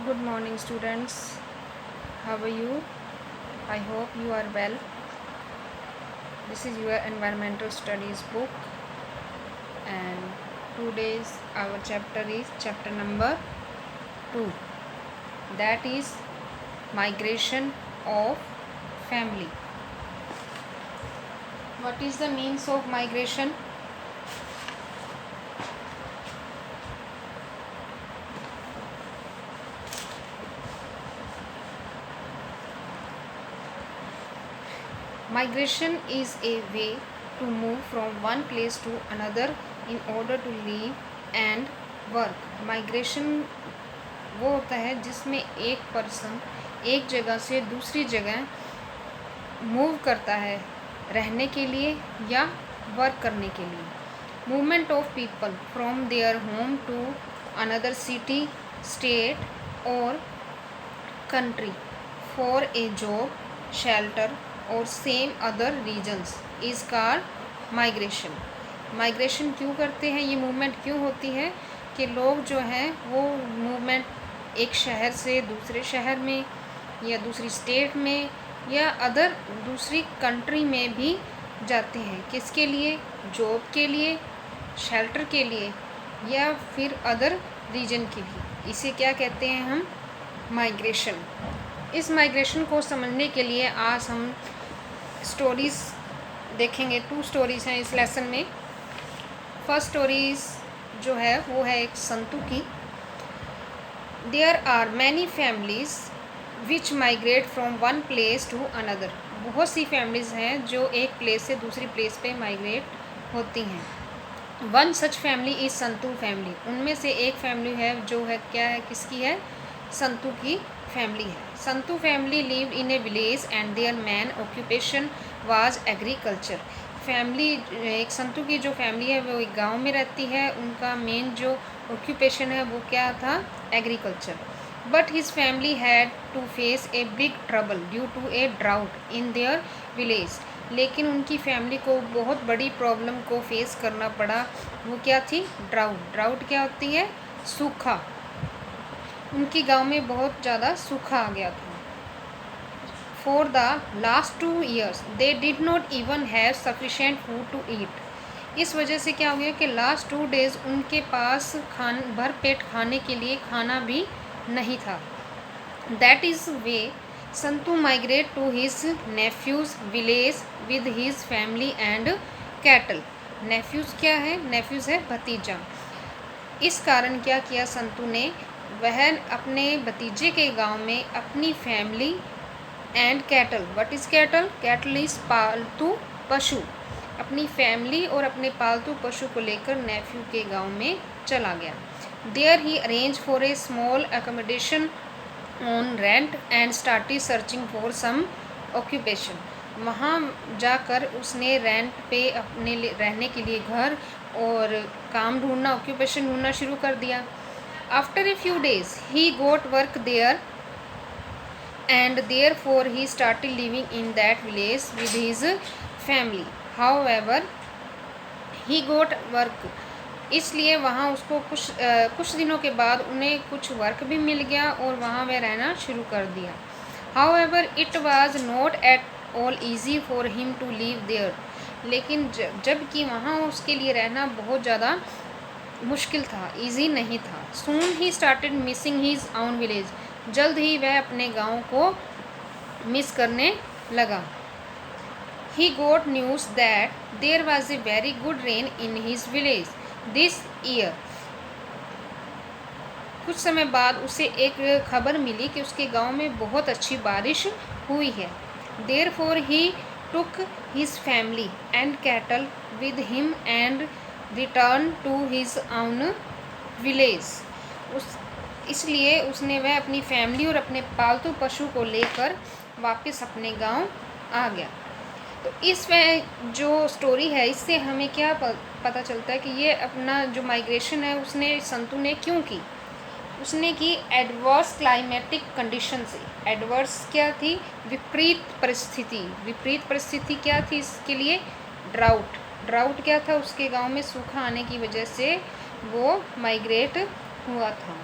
Good morning, students. How are you? I hope you are well. This is your environmental studies book, and today's our chapter is chapter number 2. That is migration of family. What is the means of migration? Migration is a way to move from one place to another in order to live and work. Migration वो होता है जिसमें एक person एक जगह से दूसरी जगह मूव करता है रहने के लिए या वर्क करने के लिए. Movement of people from their home to another city, state और country for a job, shelter और same other reasons is called migration. Migration क्यों करते हैं, ये मूवमेंट क्यों होती है कि लोग जो हैं वो मूवमेंट एक शहर से दूसरे शहर में या दूसरी स्टेट में या अदर दूसरी कंट्री में भी जाते हैं. किसके लिए? जॉब के लिए, शेल्टर के लिए या फिर अदर रीजन के लिए. इसे क्या कहते हैं हम? माइग्रेशन. इस माइग्रेशन को समझने के लिए आज हम स्टोरीज़ देखेंगे. 2 स्टोरीज़ हैं इस लेसन में. फर्स्ट स्टोरीज़ जो है वो है एक संतू की. There are many families which migrate from one place to another. बहुत सी फैमिलीज़ हैं जो एक प्लेस से दूसरी प्लेस पे माइग्रेट होती हैं. One such family is Santu family. उनमें से एक फैमिली है जो है क्या है, किसकी है? संतू की फैमिली है. Santu family lived in a village and their main occupation was agriculture. Family एक संतू की जो फैमिली है वो एक गांव में रहती है. उनका मेन जो ऑक्यूपेशन है वो क्या था? Agriculture. But his family had to face a big trouble due to a drought in their village. लेकिन उनकी फैमिली को बहुत बड़ी प्रॉब्लम को फेस करना पड़ा. वो क्या थी? ड्राउट. ड्राउट क्या होती है? सूखा. उनकी गांव में बहुत ज़्यादा सूखा आ गया था. For the last 2 years they did not even have sufficient food to eat. इस वजह से क्या हो गया कि लास्ट 2 days उनके पास भर पेट खाने के लिए खाना भी नहीं था. That is why Santu migrate to his nephew's village with his family and cattle. Nephews क्या है? नेफ्यूज़ है भतीजा. इस कारण क्या किया संतू ने? वह अपने भतीजे के गांव में अपनी family and cattle. What is cattle? Cattle is पालतू पशु. अपनी फैमिली और अपने पालतू पशु को लेकर नेफ्यू के गांव में चला गया. There he arrange for a small accommodation on rent and started searching for some occupation. वहाँ जाकर उसने रेंट पे अपने रहने के लिए घर और काम ढूंढना, ऑक्यूपेशन ढूंढना शुरू कर दिया. After a few days, he got work there, and therefore he started living in that village with his family. However, he got work. इसलिए वहाँ उसको कुछ दिनों के बाद उन्हें कुछ वर्क भी मिल गया और वहाँ वह रहना शुरू कर दिया. However, it was not at all easy for him to live there. लेकिन जबकि वहाँ उसके लिए रहना बहुत ज़्यादा मुश्किल था, इजी नहीं था. सून ही started missing his own village. जल्द ही वह अपने गांव को मिस करने लगा. He got news that there was a very good rain in his village this year. कुछ समय बाद उसे एक खबर मिली कि उसके गांव में बहुत अच्छी बारिश हुई है. Therefore he took his family and cattle with him and return to his own village. इसलिए उसने वह अपनी फैमिली और अपने पालतू पशु को लेकर वापस अपने गांव आ गया. तो इस वह जो स्टोरी है इससे हमें क्या पता चलता है कि ये अपना जो माइग्रेशन है उसने संतू ने क्यों की? उसने की एडवर्स क्लाइमेटिक कंडीशन से. एडवर्स क्या थी? विपरीत परिस्थिति. विपरीत परिस्थिति क्या थी इसके लिए? ड्राउट. ड्राउट क्या था? उसके गांव में सूखा आने की वजह से वो माइग्रेट हुआ था.